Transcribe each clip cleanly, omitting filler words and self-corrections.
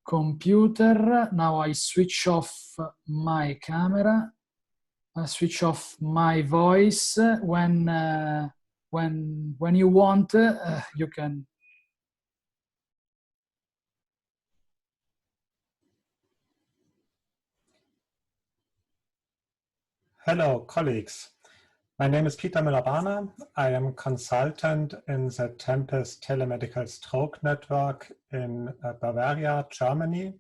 computer. Now I switch off my camera. I switch off my voice. When you want, you can. Hello, colleagues. My name is Peter Müller-Barner. I am consultant in the Tempest Telemedical Stroke Network in Bavaria, Germany.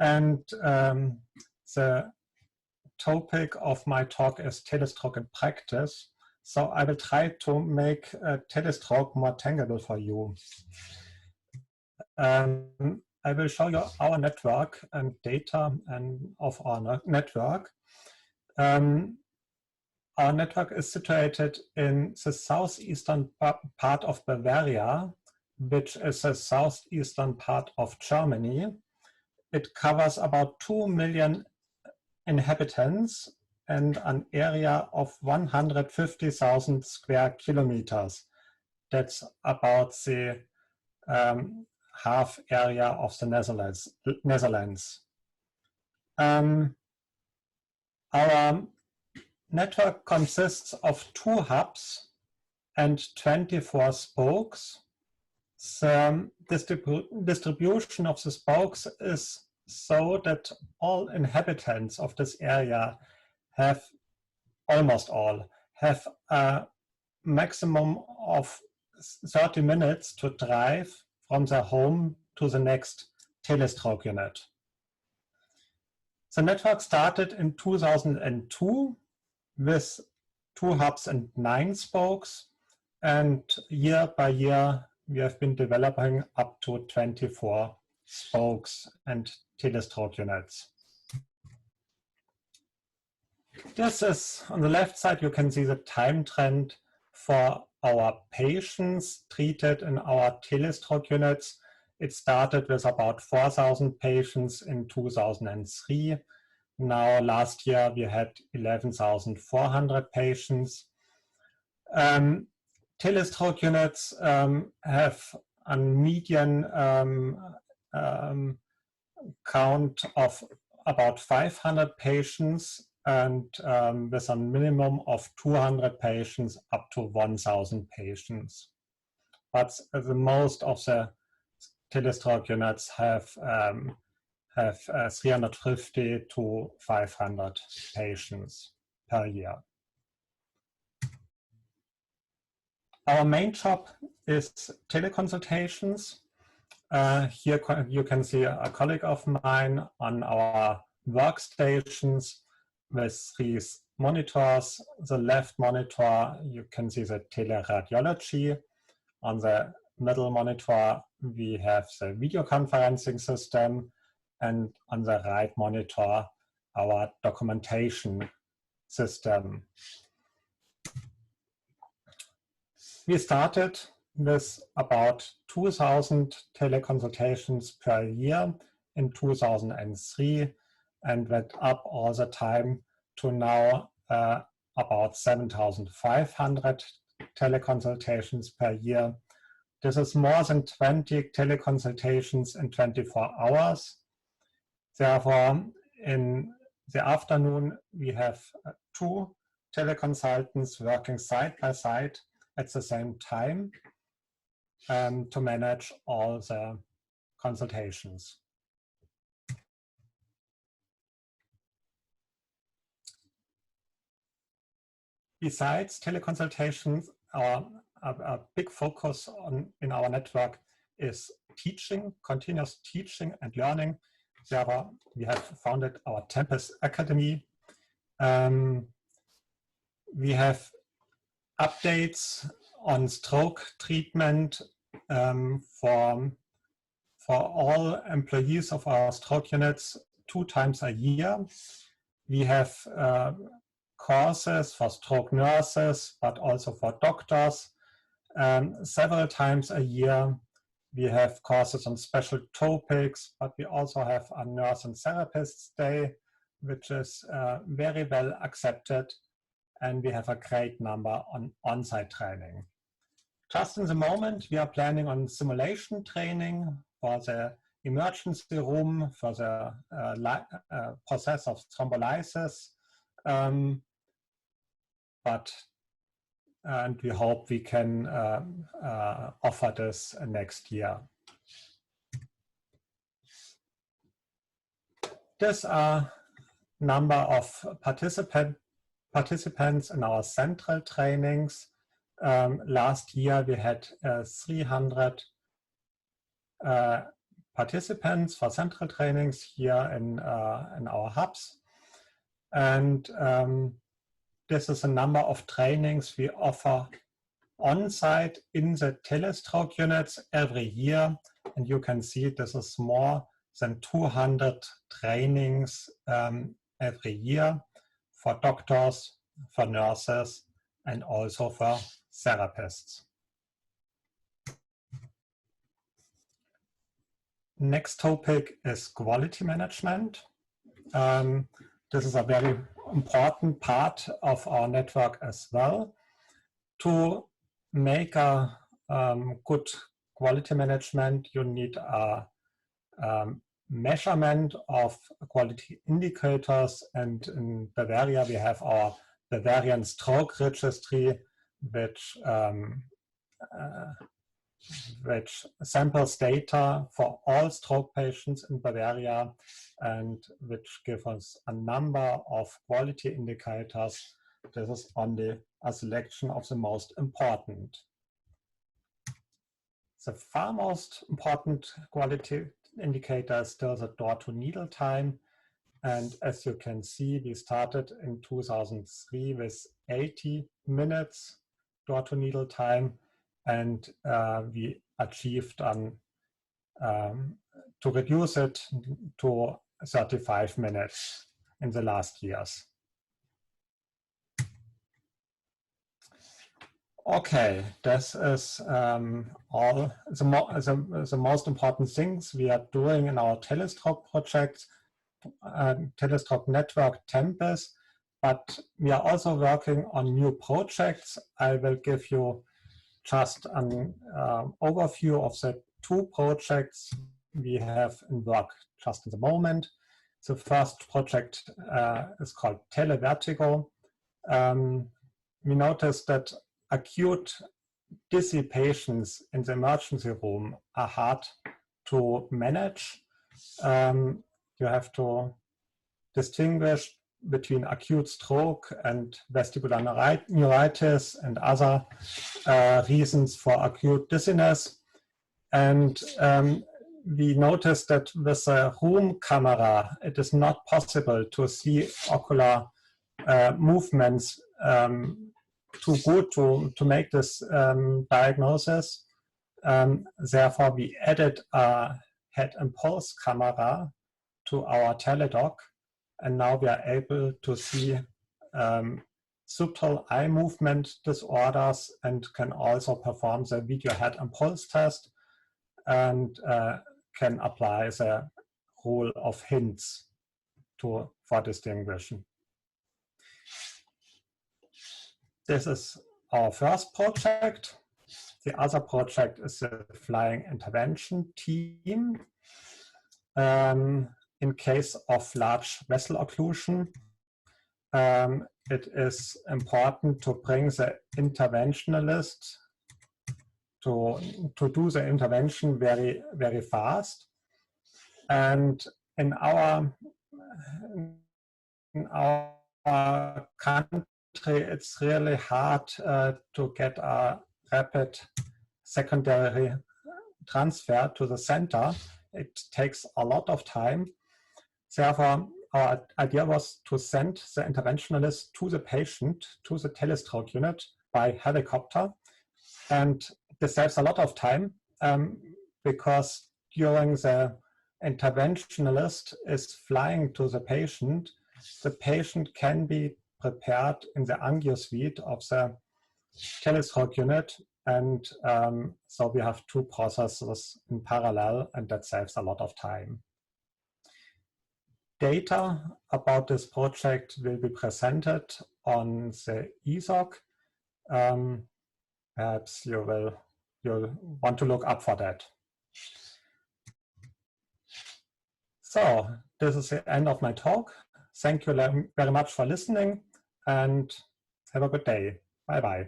And the topic of my talk is telestroke in practice. So I will try to make telestroke more tangible for you. I will show you our network and data of our network. Our network is situated in the southeastern part of Bavaria, which is the southeastern part of Germany. It covers about 2 million inhabitants and an area of 150,000 square kilometers. That's about the half area of the Netherlands. Our network consists of 2 hubs and 24 spokes. The distribution of the spokes is so that all inhabitants of this area have, almost all, have a maximum of 30 minutes to drive from their home to the next telestroke unit. The network started in 2002 with 2 hubs and 9 spokes, and year by year we have been developing up to 24 spokes and telestroke units. This is, on the left side, you can see the time trend for our patients treated in our telestroke units. It started with about 4,000 patients in 2003. Now, last year, we had 11,400 patients. Telestroke units have a median count of about 500 patients and with a minimum of 200 patients up to 1,000 patients. But the most of the telestroke units have 350 to 500 patients per year. Our main job is teleconsultations. Here you can see a colleague of mine on our workstations with 3 monitors. The left monitor, you can see the teleradiology. On the middle monitor, we have the video conferencing system. And on the right monitor, our documentation system. We started with about 2,000 teleconsultations per year in 2003 and went up all the time to now about 7,500 teleconsultations per year. This is more than 20 teleconsultations in 24 hours. Therefore, in the afternoon, we have 2 teleconsultants working side by side at the same time to manage all the consultations. Besides teleconsultations, a big focus in our network is teaching, continuous teaching and learning. Therefore, we have founded our Tempest Academy. We have updates on stroke treatment for all employees of our stroke units 2 times a year. We have courses for stroke nurses, but also for doctors several times a year. We have courses on special topics, but we also have a Nurse and Therapists Day, which is very well accepted. And we have a great number on on-site training. Just in the moment, we are planning on simulation training for the emergency room for the process of thrombolysis, and we hope we can offer this next year. These are number of participants in our central trainings. Last year we had 300 participants for central trainings here in our hubs. And this is a number of trainings we offer on-site in the Telestroke units every year. And you can see this is more than 200 trainings every year for doctors, for nurses, and also for therapists. Next topic is quality management. This is a very important part of our network as well. To make a good quality management, you need a measurement of quality indicators, and in Bavaria we have our Bavarian Stroke Registry, which samples data for all stroke patients in Bavaria and which gives us a number of quality indicators. This is only a selection of the most important. The far most important quality indicator is still the door-to-needle time. And as you can see, we started in 2003 with 80 minutes door-to-needle time, and we achieved to reduce it to 35 minutes in the last years. Okay, this is all the most important things we are doing in our Telestroke project, Telestroke Network Tempest, but we are also working on new projects. I will give you just an overview of the two projects we have in work just at the moment. The first project is called Televertigo. We noticed that acute dizzy patients in the emergency room are hard to manage. You have to distinguish between acute stroke and vestibular neuritis and other reasons for acute dizziness. And we noticed that with a room camera, it is not possible to see ocular movements too good to make this diagnosis. Therefore, we added a head and pulse camera to our teledoc, and now we are able to see subtle eye movement disorders and can also perform the video head and pulse test and can apply the rule of hints for distinguishing. This is our first project. The other project is the flying intervention team. In case of large vessel occlusion, it is important to bring the interventionalist to do the intervention very, very fast. And in our country, it's really hard to get a rapid secondary transfer to the center. It takes a lot of time. Therefore, our idea was to send the interventionalist to the patient, to the Telestroke unit by helicopter. And this saves a lot of time because during the interventionalist is flying to the patient can be prepared in the angio suite of the Telestroke unit. And so we have two processes in parallel, and that saves a lot of time. Data about this project will be presented on the ESOC. Perhaps you'll want to look up for that. So, this is the end of my talk. Thank you very much for listening and have a good day. Bye-bye.